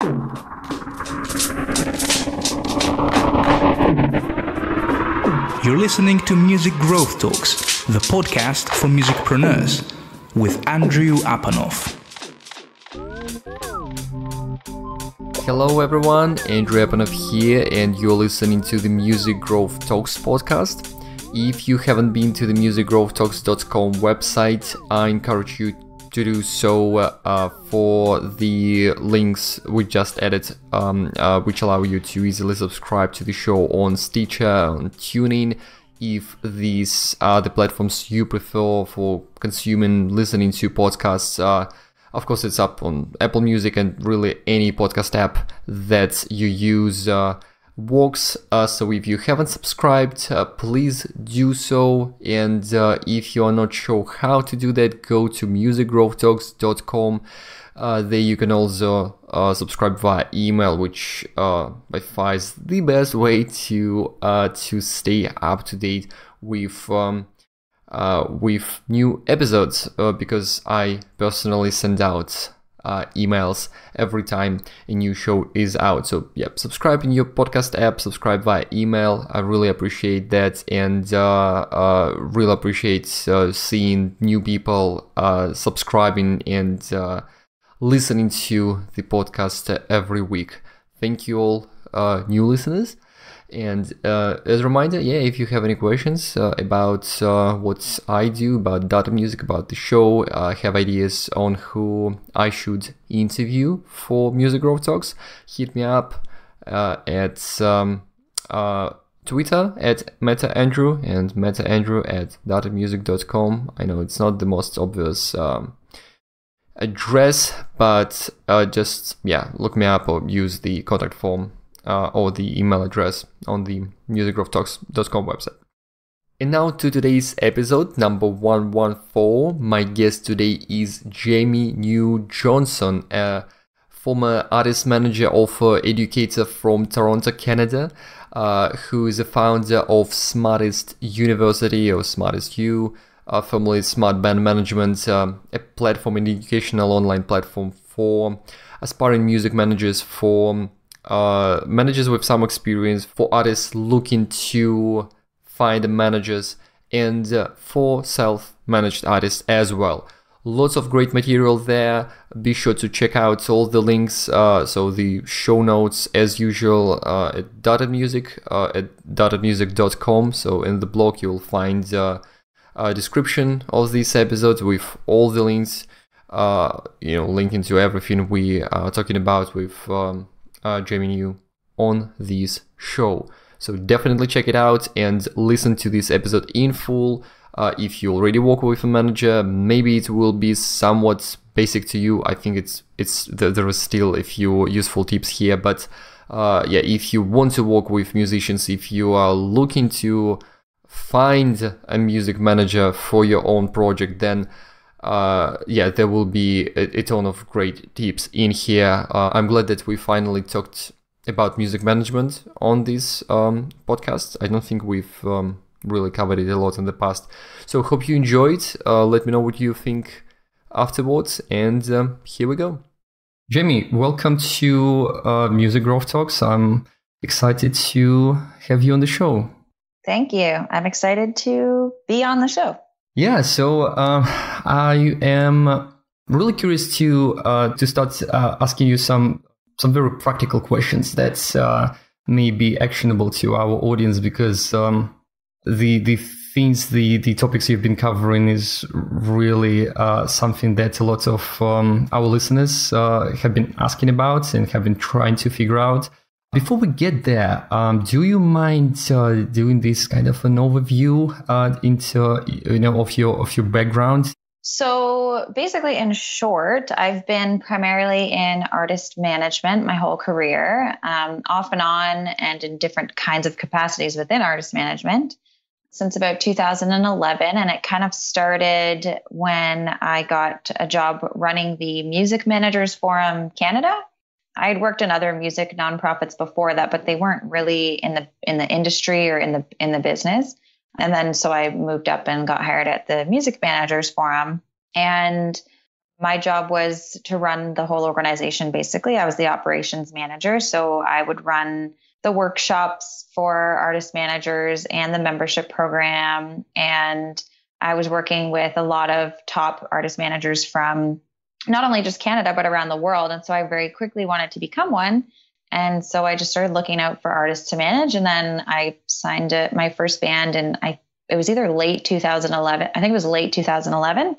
You're listening to Music Growth Talks, the podcast for musicpreneurs, with Andrew Apanov. Hello everyone, Andrew Apanov here, and you're listening to the Music Growth Talks podcast. If you haven't been to the musicgrowthtalks.com website, I encourage you to do so for the links we just added, which allow you to easily subscribe to the show on Stitcher, on TuneIn, if these are the platforms you prefer for consuming, listening to podcasts. Of course, it's up on Apple Music, and really any podcast app that you use works. So if you haven't subscribed, please do so. And if you are not sure how to do that, go to musicgrowthtalks.com. There you can also subscribe via email, which by far is the best way to stay up to date with new episodes, because I personally send out emails every time a new show is out. So yeah, subscribe in your podcast app, subscribe via email. I really appreciate that, and really appreciate seeing new people subscribing and listening to the podcast every week. Thank you all, new listeners. And as a reminder, if you have any questions about what I do, about data music, about the show, have ideas on who I should interview for Music Growth Talks, hit me up at Twitter at MetaAndrew and MetaAndrew at datamusic.com. I know it's not the most obvious address, but just look me up or use the contact form or the email address on the musicgrowthtalks.com website. And now to today's episode, number 114. My guest today is Jamie New Johnson, a former artist manager of educator from Toronto, Canada, who is a founder of Smartist University, or SmartistU, formerly Smart Band Management, a platform, an educational online platform for aspiring music managers, for managers with some experience, for artists looking to find managers, and for self-managed artists as well. Lots of great material there. Be sure to check out all the links, so the show notes as usual at datamusic, at datamusic.com. So in the blog you'll find a description of these episodes with all the links, linking to everything we are talking about with Jamie New on this show. So definitely check it out and listen to this episode in full. If you already work with a manager, maybe it will be somewhat basic to you. I think there is still a few useful tips here, but if you want to work with musicians, if you are looking to find a music manager for your own project, then there will be a ton of great tips in here. I'm glad that we finally talked about music management on this podcast. I don't think we've really covered it a lot in the past. So hope you enjoyed. Let me know what you think afterwards. And here we go. Jamie, welcome to Music Growth Talks. I'm excited to have you on the show. Thank you. I'm excited to be on the show. Yeah, so I am really curious to start asking you some very practical questions that may be actionable to our audience, because the things, the topics you've been covering is really something that a lot of our listeners have been asking about and have been trying to figure out. Before we get there, do you mind doing this kind of an overview of your background? So basically, in short, I've been primarily in artist management my whole career, off and on, and in different kinds of capacities within artist management since about 2011. And it kind of started when I got a job running the Music Managers Forum Canada. I had worked in other music nonprofits before that, but they weren't really in the industry or in the business. And then so I moved up and got hired at the Music Managers Forum. And My job was to run the whole organization. Basically, I was the operations manager. So I would run the workshops for artist managers and the membership program. And I was working with a lot of top artist managers from not only just Canada, but around the world. And so I very quickly wanted to become one. And so I just started looking out for artists to manage. And then I signed my first band, and it was either late 2011. I think it was late 2011.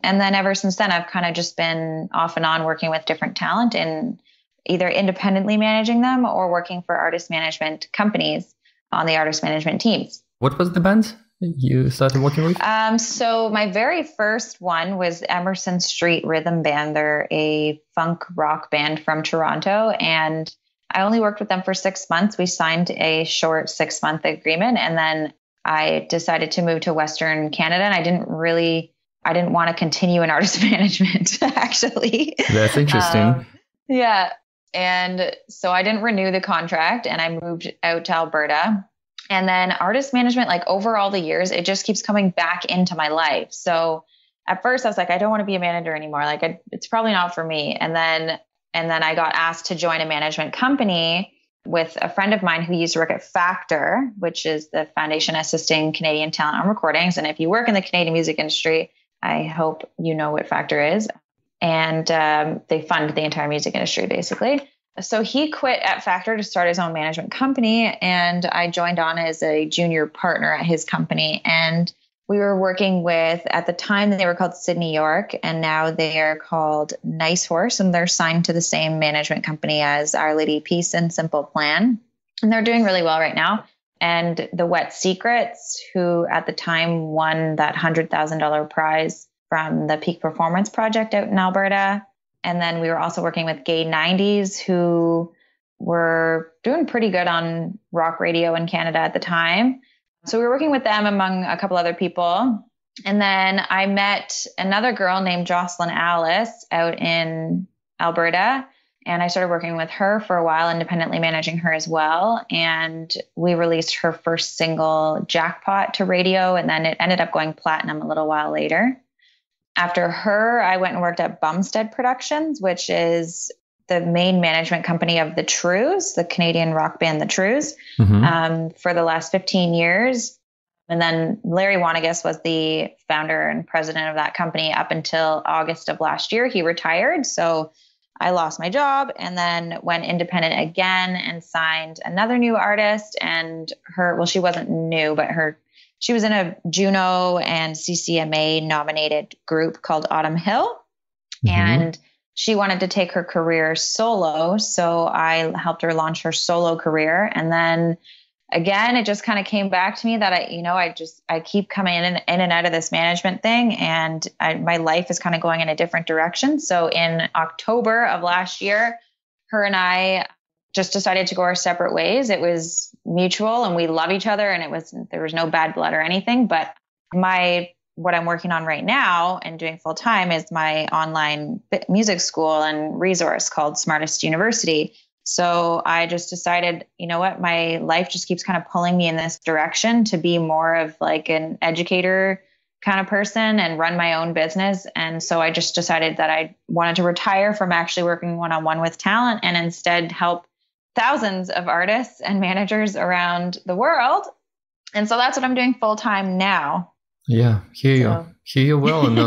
And then ever since then, I've kind of just been off and on working with different talent and either independently managing them or working for artist management companies on the artist management teams. What was the band you started working with? So my very first one was Emerson Street Rhythm Band. They're a funk rock band from Toronto, and I only worked with them for 6 months. We signed a short 6-month agreement, and then I decided to move to Western Canada, and I didn't want to continue in artist management, actually. That's interesting. Yeah. And so I didn't renew the contract, and I moved out to Alberta. And then artist management, like over all the years, it just keeps coming back into my life. So at first I was like, I don't want to be a manager anymore. Like it's probably not for me. And then I got asked to join a management company with a friend of mine who used to work at Factor, which is the foundation assisting Canadian talent on recordings. And if you work in the Canadian music industry, I hope you know what Factor is. And they fund the entire music industry, basically. So he quit at Factor to start his own management company, and I joined on as a junior partner at his company. And we were working with, at the time, they were called Sydney York, and now they are called Nice Horse, and they're signed to the same management company as Our Lady Peace and Simple Plan. And they're doing really well right now. And the Wet Secrets, who at the time won that $100,000 prize from the Peak Performance Project out in Alberta. And then we were also working with Gay 90s, who were doing pretty good on rock radio in Canada at the time. So we were working with them among a couple other people. And then I met another girl named Jocelyn Alice out in Alberta. And I started working with her for a while, independently managing her as well. And we released her first single, Jackpot, to radio. And then it ended up going platinum a little while later. After her, I went and worked at Bumstead Productions, which is the main management company of the Trews, the Canadian rock band The Trews, for the last 15 years. And then Larry Wanagus was the founder and president of that company up until August of last year. He retired. So I lost my job and then went independent again and signed another new artist. And she wasn't new, but she was in a Juno and CCMA nominated group called Autumn Hill. And she wanted to take her career solo. So I helped her launch her solo career. And then again, it just kind of came back to me that I keep coming in and out of this management thing. And my life is kind of going in a different direction. So in October of last year, her and I just decided to go our separate ways. It was mutual and we love each other, and there was no bad blood or anything. But what I'm working on right now and doing full time is my online music school and resource called Smartist University. So I just decided, you know what, my life just keeps kind of pulling me in this direction to be more of like an educator kind of person and run my own business. And so I just decided that I wanted to retire from actually working one-on-one with talent and instead help thousands of artists and managers around the world. And so that's what I'm doing full time now. Yeah, hear you well. And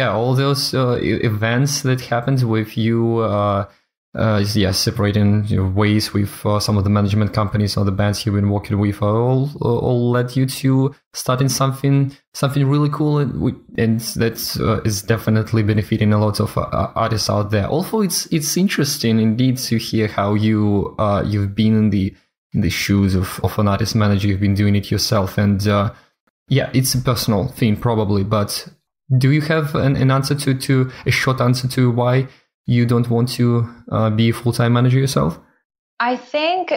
all those events that happened with you, separating your ways with some of the management companies or the bands you've been working with, all led you to starting something really cool, and that is definitely benefiting a lot of artists out there. Also, it's interesting indeed to hear how you've been in the shoes of an artist manager. You've been doing it yourself, and it's a personal thing probably. But do you have an answer to a short answer to why you don't want to be a full-time manager yourself? I think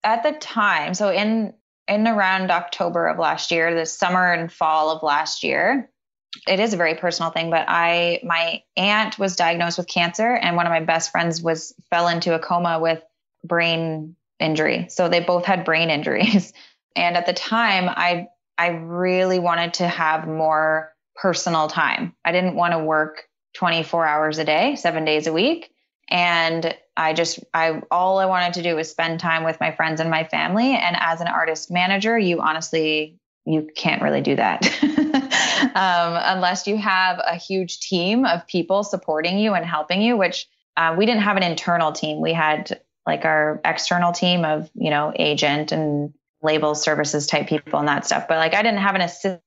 at the time, so in around October of last year, the summer and fall of last year, it is a very personal thing, but my aunt was diagnosed with cancer, and one of my best friends fell into a coma with brain injury. So they both had brain injuries. And at the time, I really wanted to have more personal time. I didn't want to work 24 hours a day, 7 days a week. And all I wanted to do was spend time with my friends and my family. And as an artist manager, you can't really do that unless you have a huge team of people supporting you and helping you, which we didn't have an internal team. We had like our external team of, agent and label services type people and that stuff. But like, I didn't have an assistant.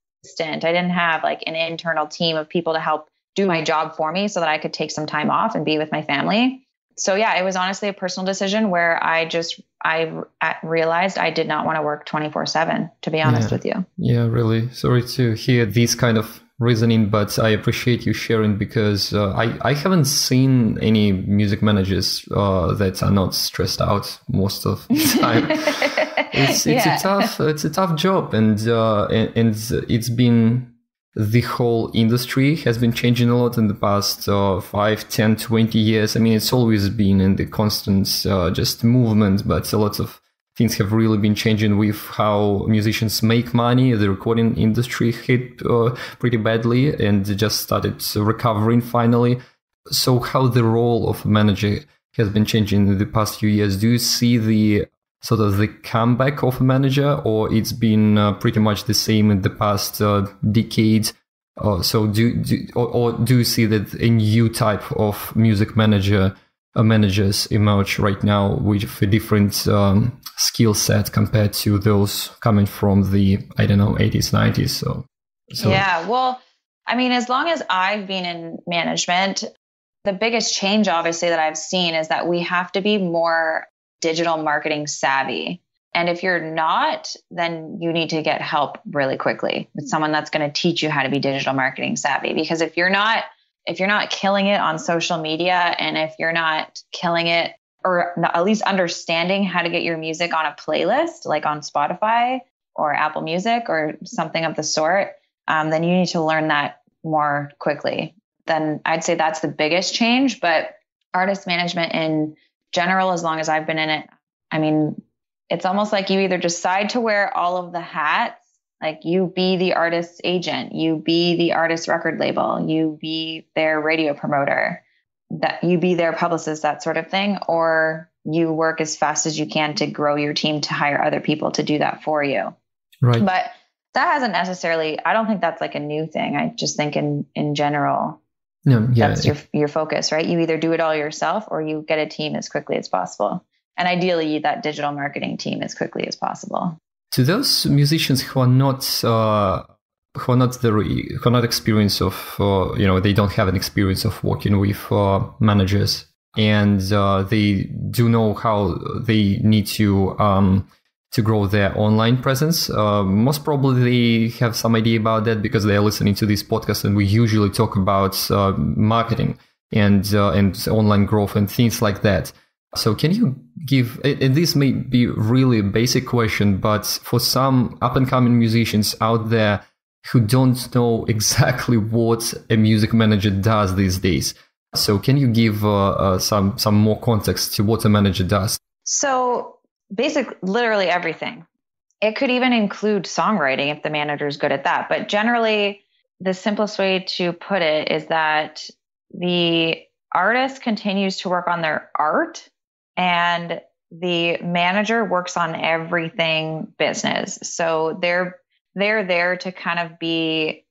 I didn't have like an internal team of people to help do my job for me so that I could take some time off and be with my family. So yeah, it was honestly a personal decision where I realized I did not want to work 24/7, to be honest with you. Yeah, really. Sorry to hear this kind of reasoning, but I appreciate you sharing because I haven't seen any music managers that are not stressed out most of the time. It's a tough job, and it's been, the whole industry has been changing a lot in the past 5, 10, 20 years. I mean, it's always been in the constant just movement, but a lot of things have really been changing with how musicians make money. The recording industry hit pretty badly and just started recovering finally. So how the role of a manager has been changing in the past few years? Do you see the sort of the comeback of a manager, or it's been pretty much the same in the past decade? So do you see that a new type of music managers emerge right now with a different skill set compared to those coming from the, 80s, 90s? So. Yeah, well, I mean, as long as I've been in management, the biggest change obviously that I've seen is that we have to be more digital marketing savvy. And if you're not, then you need to get help really quickly with someone that's going to teach you how to be digital marketing savvy. Because if you're not killing it on social media, and if you're not killing it, or at least understanding how to get your music on a playlist, like on Spotify or Apple Music or something of the sort, then you need to learn that more quickly. Then I'd say that's the biggest change. But artist management in general, as long as I've been in it, I mean, it's almost like you either decide to wear all of the hats, like you be the artist's agent, you be the artist's record label, you be their radio promoter, that you be their publicist, that sort of thing, or you work as fast as you can to grow your team to hire other people to do that for you. Right. But that hasn't necessarily, I don't think that's like a new thing. I just think in general, that's your focus, right? You either do it all yourself or you get a team as quickly as possible. And ideally that digital marketing team as quickly as possible. To those musicians who are not experienced of, they don't have an experience of working with managers, and they do know how they need to grow their online presence. Most probably they have some idea about that because they are listening to this podcast, and we usually talk about marketing and online growth and things like that. So can you give, and this may be really a basic question, but for some up-and-coming musicians out there who don't know exactly what a music manager does these days, so can you give some more context to what a manager does? So basically, literally everything. It could even include songwriting if the manager is good at that. But generally, the simplest way to put it is that the artist continues to work on their art, and the manager works on everything business. So they're there to kind of be,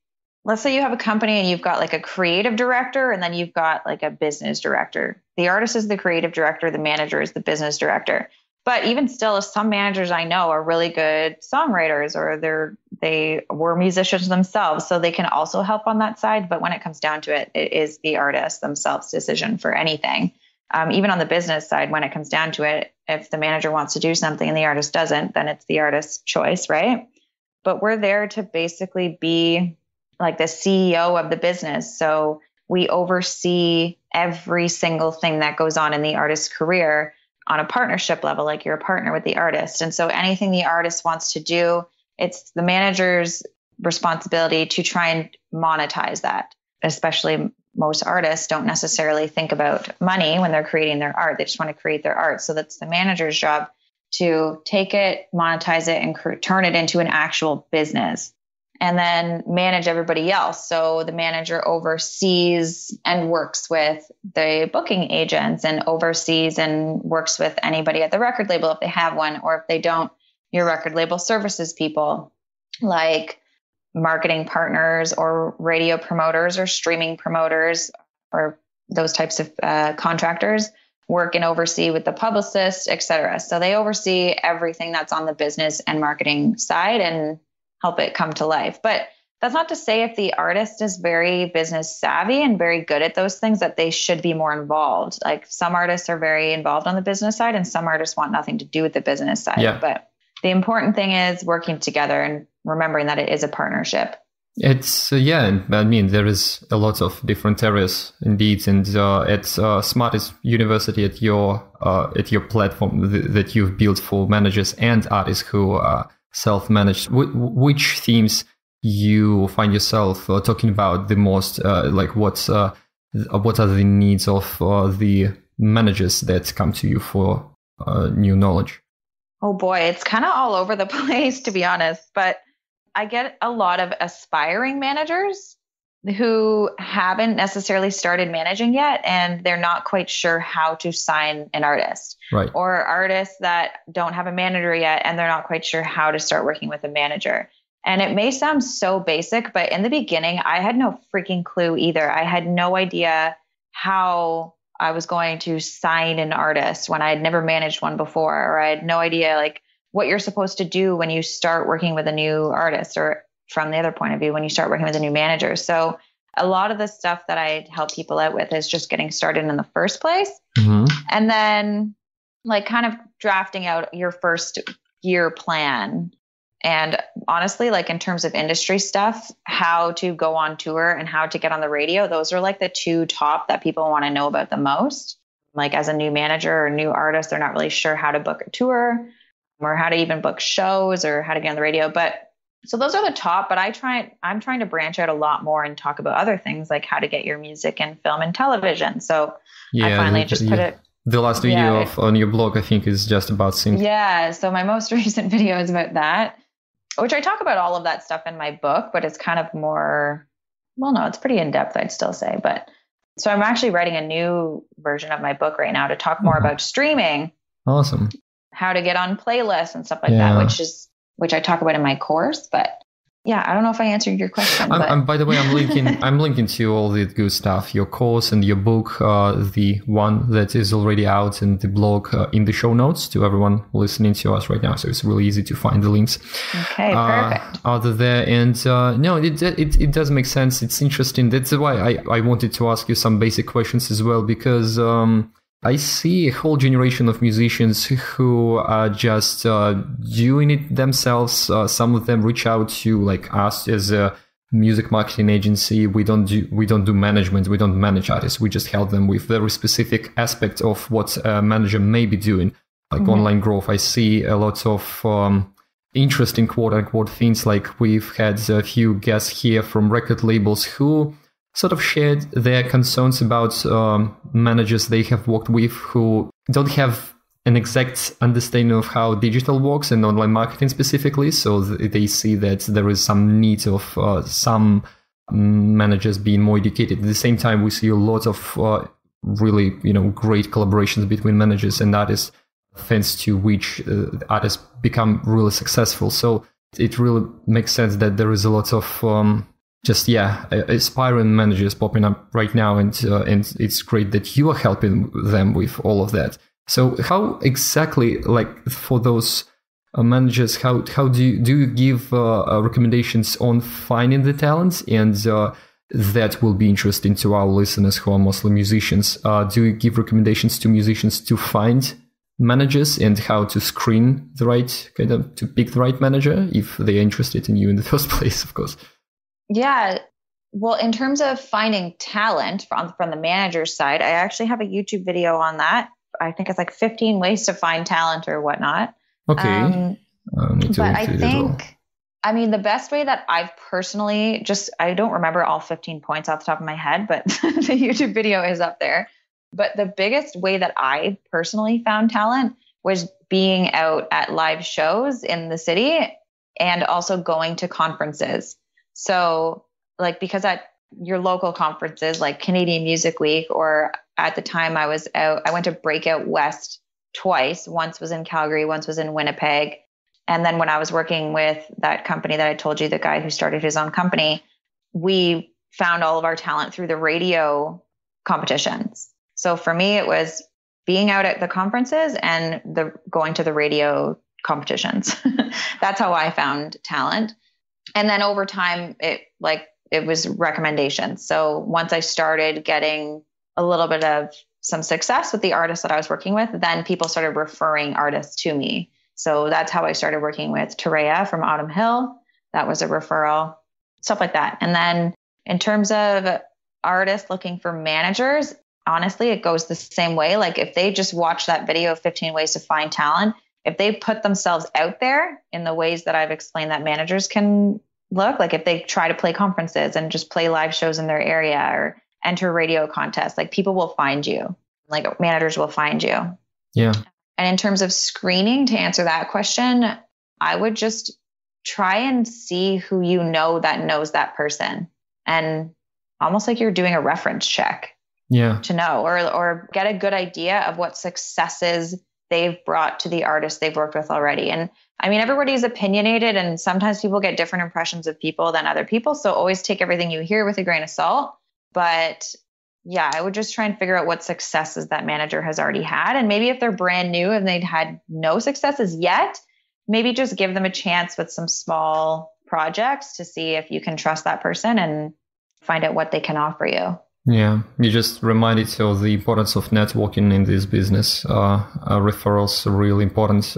let's say you have a company and you've got like a creative director and then you've got like a business director. The artist is the creative director, the manager is the business director. But even still, some managers I know are really good songwriters, or they were musicians themselves, so they can also help on that side. But when it comes down to it, it is the artist themselves' decision for anything. Even on the business side, when it comes down to it, if the manager wants to do something and the artist doesn't, then it's the artist's choice, right? But we're there to basically be like the CEO of the business. So we oversee every single thing that goes on in the artist's career on a partnership level, like you're a partner with the artist. And so anything the artist wants to do, it's the manager's responsibility to try and monetize that. Especially most artists don't necessarily think about money when they're creating their art. They just want to create their art. So that's the manager's job to take it, monetize it, and turn it into an actual business. and then manage everybody else. So the manager oversees and works with the booking agents and oversees and works with anybody at the record label if they have one, or if they don't, your record label services people like marketing partners or radio promoters or streaming promoters or those types of contractors work and oversee with the publicist, et cetera. So they oversee everything that's on the business and marketing side and help it come to life. But that's not to say if the artist is very business savvy and very good at those things that they should be more involved. Like some artists are very involved on the business side and some artists want nothing to do with the business side. Yeah. But the important thing is working together and remembering that it is a partnership. It's yeah, I mean there is a lot of different areas indeed, and at Smartist University, at your platform that you've built for managers and artists who are self-managed, which themes you find yourself talking about the most? Like what are the needs of the managers that come to you for new knowledge? Oh boy, it's kind of all over the place, to be honest, but I get a lot of aspiring managers who haven't necessarily started managing yet, and they're not quite sure how to sign an artist. Right. Or artists that don't have a manager yet, and they're not quite sure how to start working with a manager. And it may sound so basic, but in the beginning, I had no freaking clue either. I had no idea how I was going to sign an artist when I had never managed one before, or I had no idea like what you're supposed to do when you start working with a new artist, or from the other point of view, when you start working with a new manager. So a lot of the stuff that I help people out with is just getting started in the first place. Mm-hmm. And then like kind of drafting out your first year plan. And honestly, like in terms of industry stuff, how to go on tour and how to get on the radio, those are like the two top that people want to know about the most. Like as a new manager or new artist, they're not really sure how to book a tour or how to even book shows or how to get on the radio. But so those are the top, but I'm trying to branch out a lot more and talk about other things like how to get your music in film and television. So I finally just put it. The last video on your blog, I think, is just about sync. Yeah. So my most recent video is about that, which I talk about all of that stuff in my book, but it's kind of more, well, no, it's pretty in depth, I'd still say. But so I'm actually writing a new version of my book right now to talk more about streaming. Awesome. How to get on playlists and stuff like that, which I talk about in my course. But yeah, I don't know if I answered your question. By the way, I'm linking to all the good stuff, your course and your book, the one that is already out, and the blog in the show notes to everyone listening to us right now. So it's really easy to find the links. Okay, perfect. Out there. And no, it does make sense. It's interesting. That's why I wanted to ask you some basic questions as well, because I see a whole generation of musicians who are just doing it themselves. Some of them reach out to like us as a music marketing agency. We don't do management. We don't manage artists. We just help them with very specific aspect of what a manager may be doing, like online growth. I see a lot of interesting quote unquote things. Like we've had a few guests here from record labels who sort of shared their concerns about managers they have worked with who don't have an exact understanding of how digital works and online marketing specifically. So they see that there is some need of some managers being more educated. At the same time, we see a lot of really, great collaborations between managers and artists, thanks to which artists become really successful. So it really makes sense that there is a lot of aspiring managers popping up right now, and it's great that you are helping them with all of that. So how exactly, like for those managers, how do you give recommendations on finding the talent? And that will be interesting to our listeners who are mostly musicians. Do you give recommendations to musicians to find managers and how to screen the right to pick the right manager if they are interested in you in the first place, of course? Yeah. Well, in terms of finding talent from the manager's side, I actually have a YouTube video on that. I think it's like 15 ways to find talent or whatnot. Okay. But I think, the best way that I've personally I don't remember all 15 points off the top of my head, but the YouTube video is up there. But the biggest way that I personally found talent was being out at live shows in the city and also going to conferences. So like, because at your local conferences like Canadian Music Week, or at the time I went to Breakout West twice. Once was in Calgary, once was in Winnipeg. And then when I was working with that company that I told you, the guy who started his own company, we found all of our talent through the radio competitions. So for me, it was being out at the conferences and going to the radio competitions. That's how I found talent. And then over time, it was recommendations. So once I started getting a little bit of some success with the artists that I was working with, then people started referring artists to me. So that's how I started working with Terea from Autumn Hill. That was a referral, stuff like that. And then in terms of artists looking for managers, honestly, it goes the same way. Like if they just watch that video of 15 ways to find talent, if they put themselves out there in the ways that I've explained that managers can look, like if they try to play conferences and just play live shows in their area or enter radio contests, like people will find you, like managers will find you. Yeah. And in terms of screening, to answer that question, I would just try and see who you know that knows that person, and almost like you're doing a reference check. Yeah. To know or get a good idea of what successes they've brought to the artists they've worked with already. And I mean, everybody's opinionated, and sometimes people get different impressions of people than other people. So always take everything you hear with a grain of salt. But yeah, I would just try and figure out what successes that manager has already had. And maybe if they're brand new and they'd had no successes yet, maybe just give them a chance with some small projects to see if you can trust that person and find out what they can offer you. Yeah, you just reminded of the importance of networking in this business. Referrals are really important.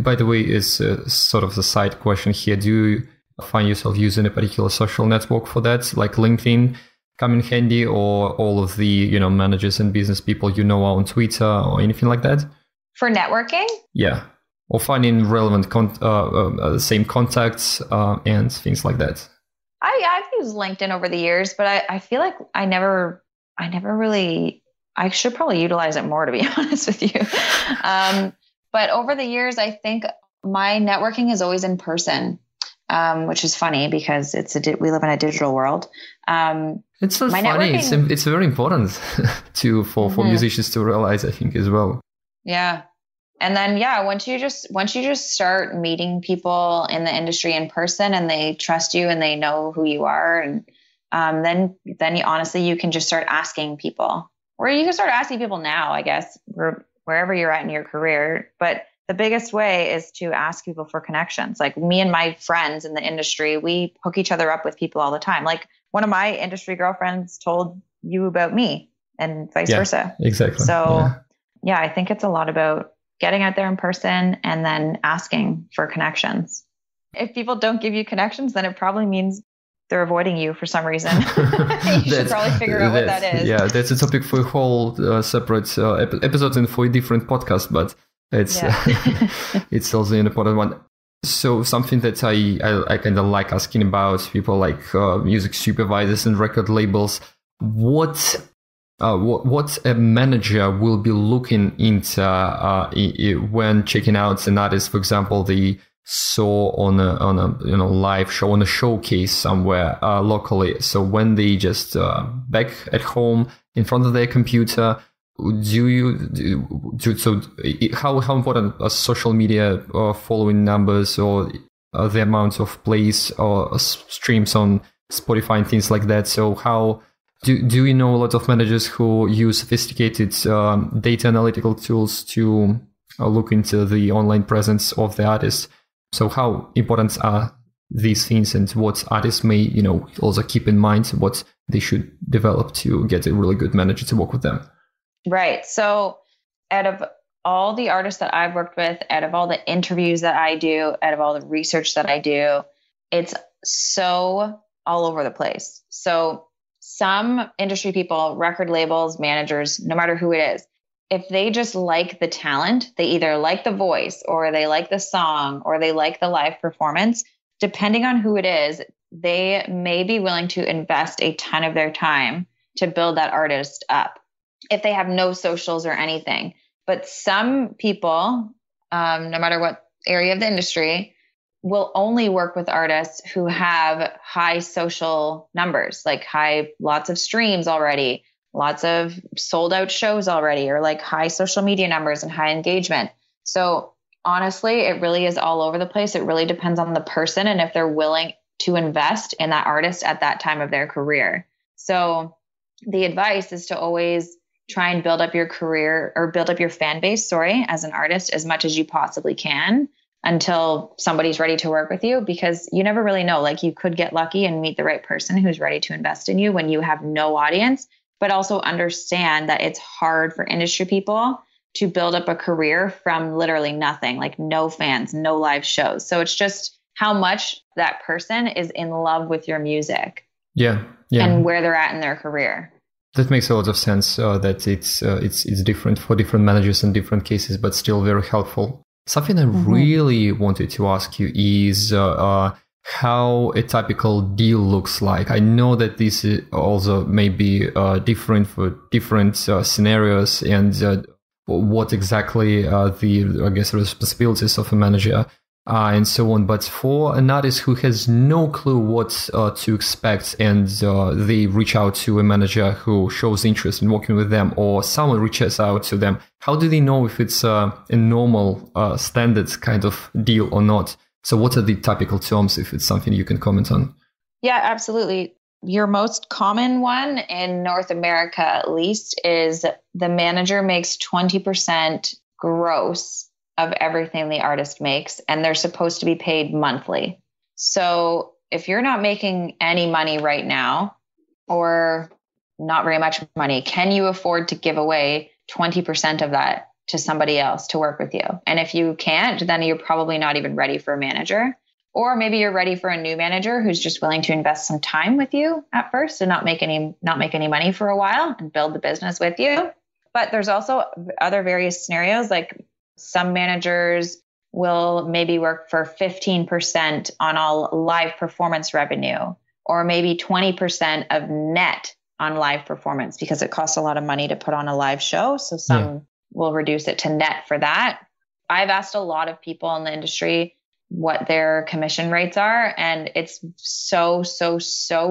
By the way, is sort of the side question here. Do you find yourself using a particular social network for that, like LinkedIn come in handy, or all of the managers and business people on Twitter or anything like that? For networking? Yeah, or finding relevant same contacts and things like that. I've used LinkedIn over the years, but I feel like I never really, I should probably utilize it more, to be honest with you. But over the years, I think my networking is always in person, which is funny because we live in a digital world. It's not funny. It's very important for musicians to realize, I think, as well. Yeah. And then, once you just start meeting people in the industry in person, and they trust you and they know who you are, and then you can just start asking people, or you can start asking people now, I guess, wherever you're at in your career. But the biggest way is to ask people for connections. Like me and my friends in the industry, we hook each other up with people all the time. Like one of my industry girlfriends told you about me, and vice versa. Exactly. So I think it's a lot about getting out there in person and then asking for connections. If people don't give you connections, then it probably means they're avoiding you for some reason. You should probably figure out what that is. Yeah, that's a topic for a whole separate episode and for a different podcast, but it's it's also an important one. So something that I kind of like asking about people like music supervisors and record labels, what a manager will be looking into when checking out an artist, for example, they saw on a live show, on a showcase somewhere locally. So when they just back at home in front of their computer, how important are social media following numbers, or the amount of plays or streams on Spotify and things like that? So how do you know a lot of managers who use sophisticated data analytical tools to look into the online presence of the artist? So how important are these things, and what artists may also keep in mind, what they should develop to get a really good manager to work with them? Right. So out of all the artists that I've worked with, out of all the interviews that I do, out of all the research that I do, it's so all over the place. So some industry people, record labels, managers, no matter who it is, if they just like the talent, they either like the voice, or they like the song, or they like the live performance, depending on who it is, they may be willing to invest a ton of their time to build that artist up if they have no socials or anything. But some people, no matter what area of the industry, will only work with artists who have high social numbers, like lots of streams already, lots of sold out shows already, or like high social media numbers and high engagement. So honestly, it really is all over the place. It really depends on the person and if they're willing to invest in that artist at that time of their career. So the advice is to always try and build up your career or build up your fan base, as an artist as much as you possibly can until somebody's ready to work with you, because you never really know. Like, you could get lucky and meet the right person who's ready to invest in you when you have no audience, but also understand that it's hard for industry people to build up a career from literally nothing, like no fans, no live shows. So it's just how much that person is in love with your music. Yeah. And where they're at in their career. That makes a lot of sense, that it's different for different managers in different cases, but still very helpful. Something I really wanted to ask you is how a typical deal looks like. I know that this also may be different for different scenarios, and what exactly the, I guess, responsibilities of a manager and so on. But for an artist who has no clue what to expect, and they reach out to a manager who shows interest in working with them, or someone reaches out to them, how do they know if it's a normal standard kind of deal or not? So what are the typical terms, if it's something you can comment on? Yeah, absolutely. Your most common one in North America, at least, is the manager makes 20% gross of everything the artist makes, and they're supposed to be paid monthly. So if you're not making any money right now, or not very much money, can you afford to give away 20% of that to somebody else to work with you? And if you can't, then you're probably not even ready for a manager. Or maybe you're ready for a new manager who's just willing to invest some time with you at first and not make any money for a while and build the business with you. But there's also other various scenarios, like some managers will maybe work for 15% on all live performance revenue, or maybe 20% of net on live performance, because it costs a lot of money to put on a live show. So some will reduce it to net for that. I've asked a lot of people in the industry what their commission rates are, and it's so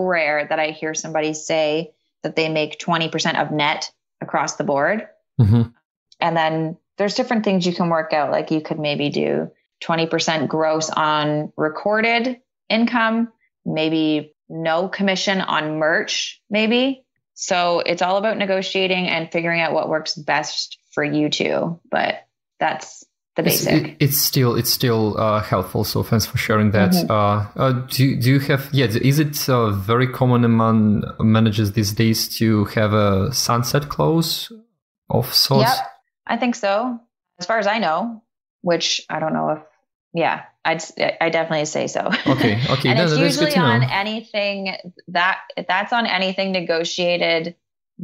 rare that I hear somebody say that they make 20% of net across the board. And then there's different things you can work out. Like, you could maybe do 20% gross on recorded income, maybe no commission on merch, maybe. So it's all about negotiating and figuring out what works best for you two. But that's the basic. It's still helpful. So thanks for sharing that. Do you have, is it very common among managers these days to have a sunset clause of sorts? Yep, I think so. As far as I know, which I don't know if, I definitely say so. Okay. And it's usually on anything that's on anything negotiated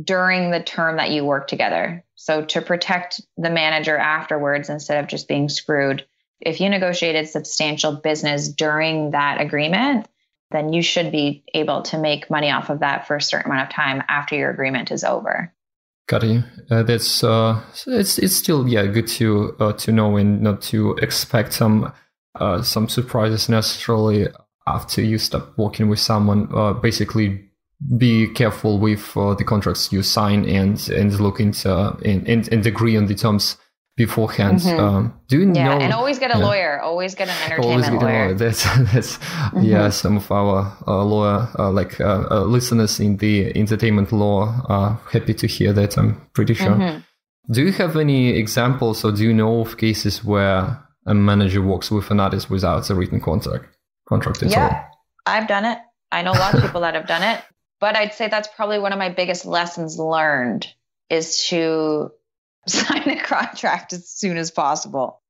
during the term that you work together. So to protect the manager afterwards, instead of just being screwed, if you negotiated substantial business during that agreement, then you should be able to make money off of that for a certain amount of time after your agreement is over. Got you. That's it's still good to know, and not to expect some surprises necessarily after you start working with someone. Basically, be careful with the contracts you sign, and look into and agree on the terms beforehand. Do you know? And always get a lawyer. Always get an entertainment lawyer. That's some of our lawyer listeners in the entertainment law are happy to hear that, I'm pretty sure. Do you have any examples, or do you know of cases where a manager works with an artist without a written contract at all? I've done it. I know lots of people that have done it, but I'd say that's probably one of my biggest lessons learned, is to sign a contract as soon as possible.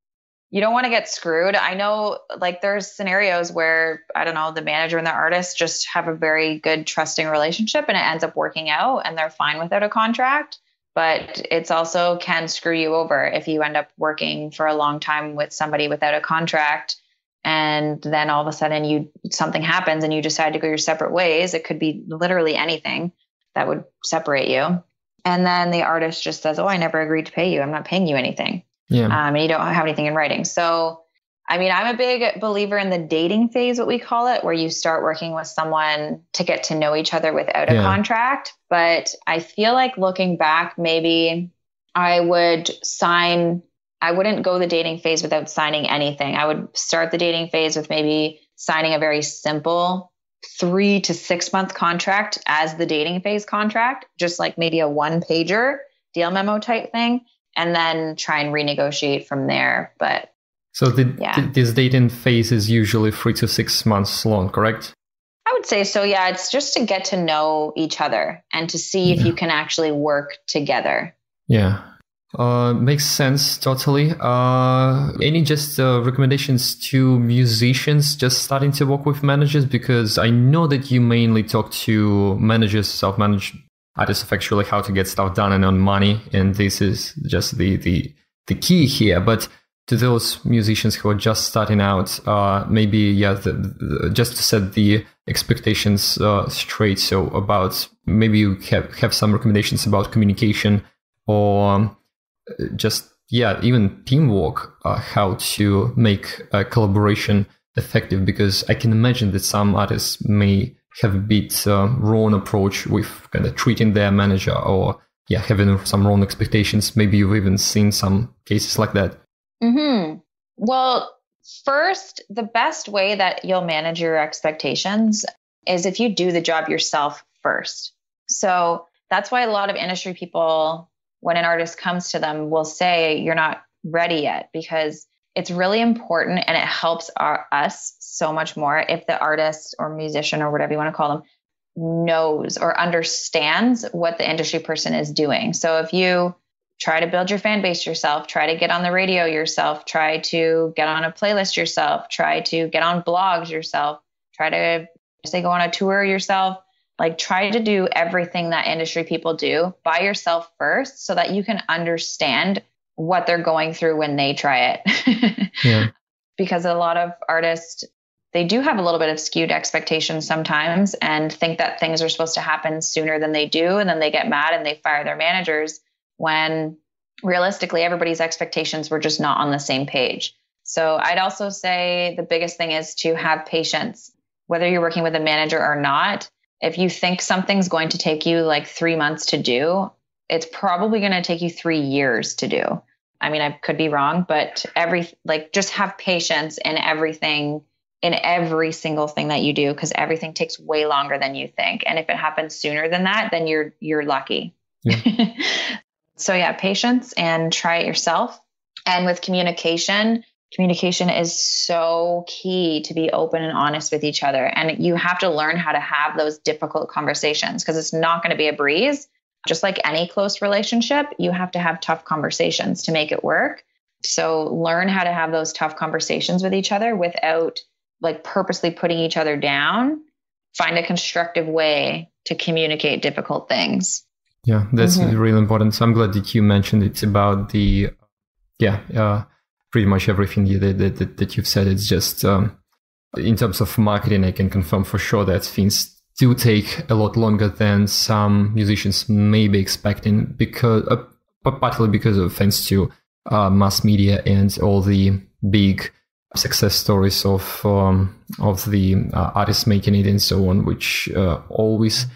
You don't want to get screwed. I know, like, there's scenarios where, I don't know, the manager and the artist just have a very good trusting relationship, and it ends up working out and they're fine without a contract. But it's also can screw you over if you end up working for a long time with somebody without a contract, and then all of a sudden something happens and you decide to go your separate ways. It could be literally anything that would separate you. And then the artist just says, "Oh, I never agreed to pay you. I'm not paying you anything." And you don't have anything in writing. So I mean, I'm a big believer in the dating phase, what we call it, where you start working with someone to get to know each other without a contract. But I feel like looking back, maybe I wouldn't go the dating phase without signing anything. I would start the dating phase with maybe signing a very simple 3 to 6 month contract as the dating phase contract, just like maybe a 1-pager deal memo type thing, and then try and renegotiate from there. But so this dating phase is usually 3 to 6 months long, correct? I would say so. Yeah. It's just to get to know each other and to see if you can actually work together. Yeah. Makes sense. Totally. Any just recommendations to musicians just starting to work with managers? Because I know that you mainly talk to managers, self-managed artists, of actually how to get stuff done and earn money. And this is just the key here. But to those musicians who are just starting out, maybe, just to set the expectations straight. So about maybe you have some recommendations about communication or just, even teamwork, how to make a collaboration effective. Because I can imagine that some artists may have a bit wrong approach with kind of treating their manager or, having some wrong expectations. Maybe you've even seen some cases like that. Mm-hmm. Well, first, the best way that you'll manage your expectations is if you do the job yourself first. So that's why a lot of industry people, when an artist comes to them, will say, you're not ready yet, because it's really important and it helps us so much more if the artist or musician or whatever you want to call them knows or understands what the industry person is doing. So if you try to build your fan base yourself, try to get on the radio yourself, try to get on a playlist yourself, try to get on blogs yourself, try to go on a tour yourself, like try to do everything that industry people do by yourself first so that you can understand what they're going through when they try it. Yeah. Because a lot of artists, they do have a little bit of skewed expectations sometimes and think that things are supposed to happen sooner than they do. And then they get mad and they fire their managers when realistically everybody's expectations were just not on the same page. So I'd also say the biggest thing is to have patience, whether you're working with a manager or not. If you think something's going to take you like 3 months to do, it's probably going to take you 3 years to do. I mean, I could be wrong, but just have patience in everything, in every single thing that you do, because everything takes way longer than you think. And if it happens sooner than that, then you're lucky. Yeah. So patience and try it yourself. And with communication is so key to be open and honest with each other. And you have to learn how to have those difficult conversations because it's not going to be a breeze. Just like any close relationship, you have to have tough conversations to make it work. So learn how to have those tough conversations with each other without like purposely putting each other down. Find a constructive way to communicate difficult things. Yeah, that's really important. So I'm glad that you mentioned it about the, pretty much everything that you've said. It's just in terms of marketing, I can confirm for sure that things do take a lot longer than some musicians may be expecting, because partly because of thanks to mass media and all the big success stories of the artists making it and so on, which always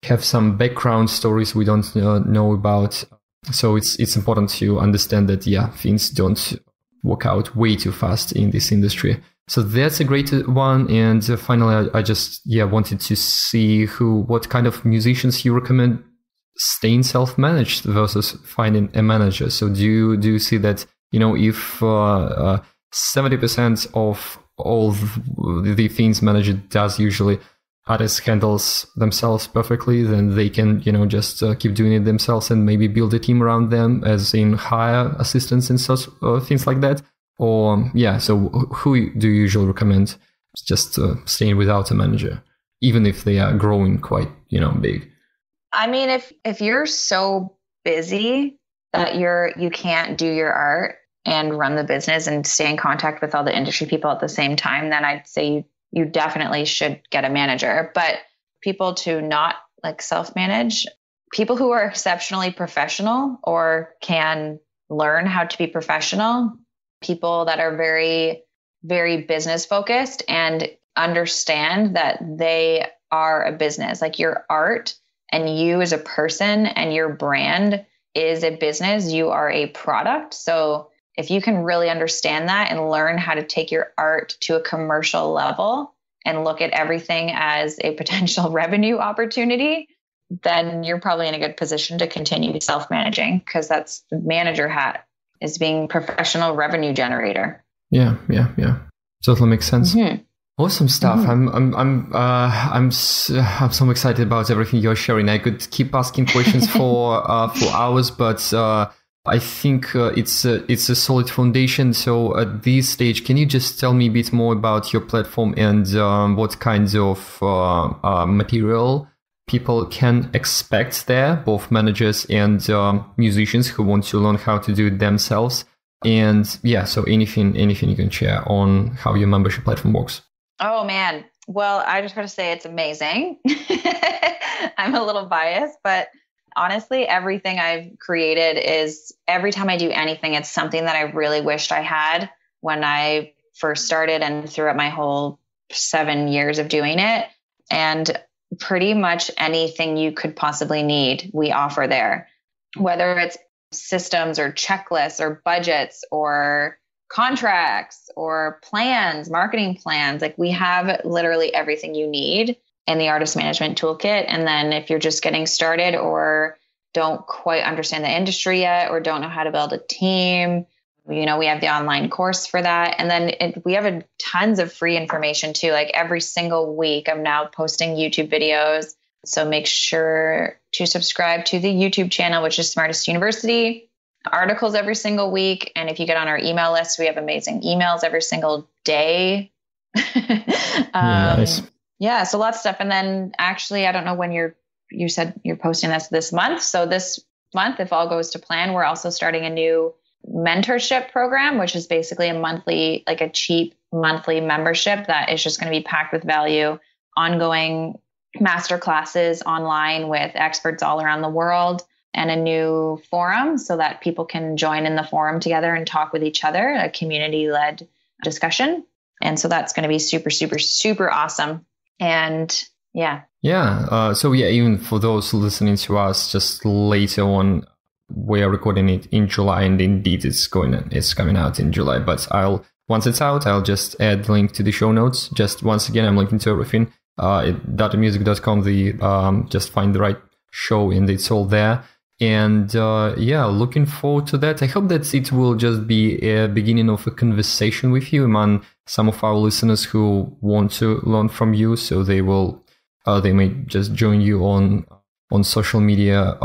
have some background stories we don't know about. So it's important to understand that, things don't work out way too fast in this industry. So that's a great one. And finally, I just wanted to see what kind of musicians you recommend staying self-managed versus finding a manager. So do you see that, if 70% of all the things manager does usually, artists handles themselves perfectly, then they can, just keep doing it themselves and maybe build a team around them, as in hire assistants and such things like that. Or, so who do you usually recommend just staying without a manager, even if they are growing quite, big? I mean, if you're so busy that you can't do your art and run the business and stay in contact with all the industry people at the same time, then I'd say you definitely should get a manager. But people to not like self-manage, people who are exceptionally professional or can learn how to be professional, people that are very very business focused and understand that they are a business. Like your art and you as a person and your brand is a business. You are a product. So if you can really understand that and learn how to take your art to a commercial level and look at everything as a potential revenue opportunity, then you're probably in a good position to continue self-managing, because that's the manager hat, is being professional revenue generator. Yeah. Totally makes sense. Mm-hmm. Awesome stuff. Mm-hmm. I'm so excited about everything you're sharing. I could keep asking questions for hours, but I think it's a solid foundation. So at this stage, can you just tell me a bit more about your platform and what kinds of material people can expect there, both managers and musicians who want to learn how to do it themselves? And so anything you can share on how your membership platform works. Oh man. Well, I just got to say it's amazing. I'm a little biased, but honestly, everything I've created is, every time I do anything, it's something that I really wished I had when I first started and throughout my whole 7 years of doing it. And pretty much anything you could possibly need, we offer there, whether it's systems or checklists or budgets or contracts or plans, marketing plans. Like, we have literally everything you need in the artist management toolkit. And then if you're just getting started or don't quite understand the industry yet, or don't know how to build a team, we have the online course for that. And then we have tons of free information too. Like every single week, I'm now posting YouTube videos. So make sure to subscribe to the YouTube channel, which is Smartist University. Articles every single week. And if you get on our email list, we have amazing emails every single day. Nice. Yeah, so lots of stuff. And then actually, I don't know when you said you're posting this month. So this month, if all goes to plan, we're also starting a new mentorship program, which is basically a cheap monthly membership that is just going to be packed with value, ongoing master classes online with experts all around the world, and a new forum so that people can join in the forum together and talk with each other, a community-led discussion. And so that's going to be super, super, super awesome. And even for those listening to us just later on, we are recording it in July, and indeed it's coming out in July. But once it's out, I'll just add the link to the show notes. Just once again, I'm linking to everything. datamusic.com, just find the right show and it's all there. And looking forward to that. I hope that it will just be a beginning of a conversation with you among some of our listeners who want to learn from you. So they may just join you on social media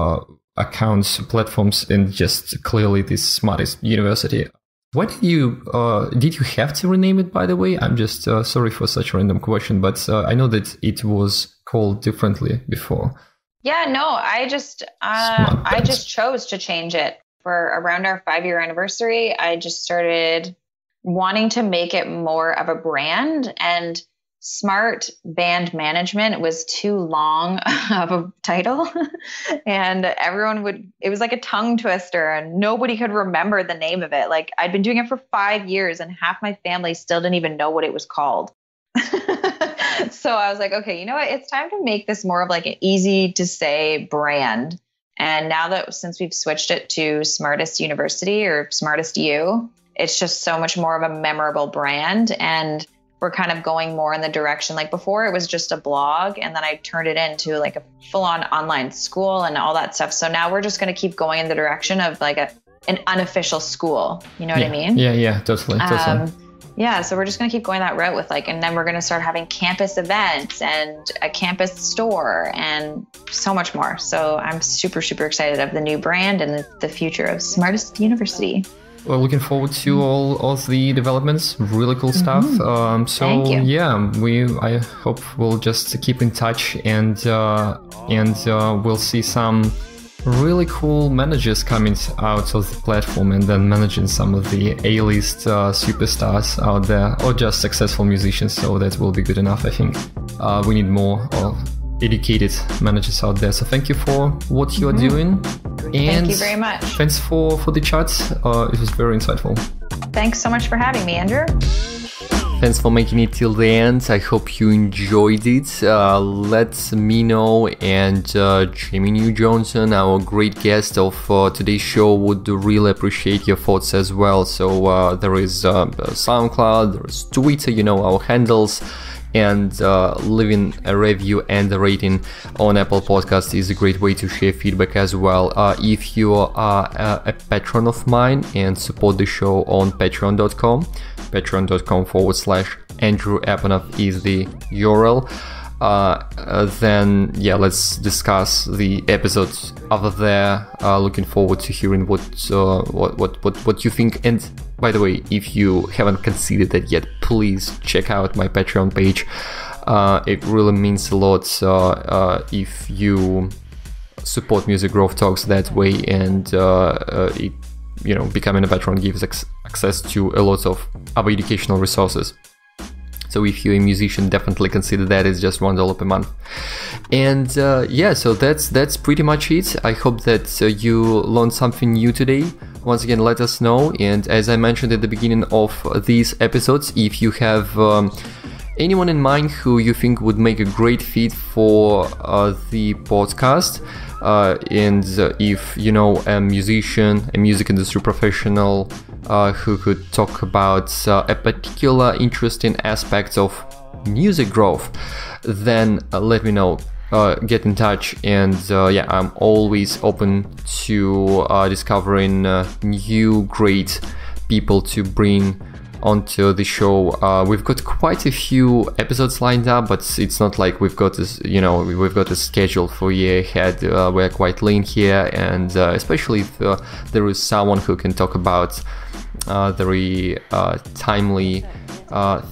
accounts, platforms, and just clearly this Smartist University. What did you have to rename it, by the way? I'm just sorry for such a random question, but I know that it was called differently before. Yeah, no, I just chose to change it for around our 5-year anniversary. I just started wanting to make it more of a brand, and Smart Band Management was too long of a title. And it was like a tongue twister, and nobody could remember the name of it. Like, I'd been doing it for 5 years and half my family still didn't even know what it was called. So I was like, okay, you know what? It's time to make this more of like an easy to say brand. And now that since we've switched it to Smartist University or SmartistU, it's just so much more of a memorable brand. And we're kind of going more in the direction, like before it was just a blog, and then I turned it into like a full-on online school and all that stuff. So now we're just going to keep going in the direction of like an unofficial school. You know what I mean? Yeah, totally. So we're just going to keep going that route with and then we're going to start having campus events and a campus store and so much more. So I'm super, super excited of the new brand and the future of Smartist University. Well, looking forward to all of the developments. Really cool stuff. Thank you. I hope we'll just keep in touch and we'll see some really cool managers coming out of the platform and then managing some of the A-list superstars out there, or just successful musicians. So that will be good enough, I think. We need more educated managers out there. So thank you for what you're doing. And thank you very much. Thanks for the chat. It was very insightful. Thanks so much for having me, Andrew. Thanks for making it till the end. I hope you enjoyed it. Let me know, and Jamie New Johnson, our great guest of today's show, would really appreciate your thoughts as well. So there is SoundCloud, there is Twitter, our handles. And leaving a review and a rating on Apple Podcasts is a great way to share feedback as well. If you are a patron of mine and support the show on patreon.com/Andrew Apanov is the URL. Then let's discuss the episodes over there. Looking forward to hearing what you think. And by the way, if you haven't considered that yet, please check out my Patreon page. It really means a lot if you support Music Growth Talks that way, and becoming a patron gives access to a lot of other educational resources. So if you're a musician, definitely consider that. It's just $1 per month. And so that's pretty much it. I hope that you learned something new today. Once again, let us know. And as I mentioned at the beginning of these episodes, if you have anyone in mind who you think would make a great fit for the podcast, and if you know a musician, a music industry professional who could talk about a particular interesting aspect of music growth, then let me know. Get in touch, and I'm always open to discovering new great people to bring onto the show. We've got quite a few episodes lined up, but it's not like we've got this, we've got a schedule for a year ahead. We're quite lean here, and especially if there is someone who can talk about very timely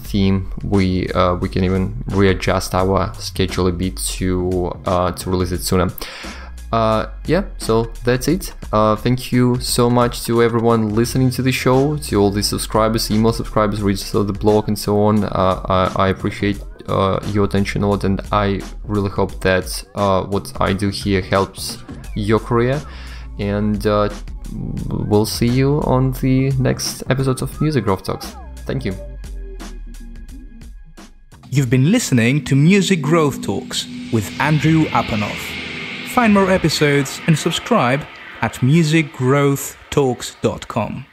theme, we can even readjust our schedule a bit to release it sooner. So that's it. Thank you so much to everyone listening to the show, to all the subscribers, email subscribers, readers of the blog, and so on. I appreciate your attention a lot, and I really hope that what I do here helps your career. And we'll see you on the next episodes of Music Growth Talks. Thank you. You've been listening to Music Growth Talks with Andrew Apanov. Find more episodes and subscribe at musicgrowthtalks.com.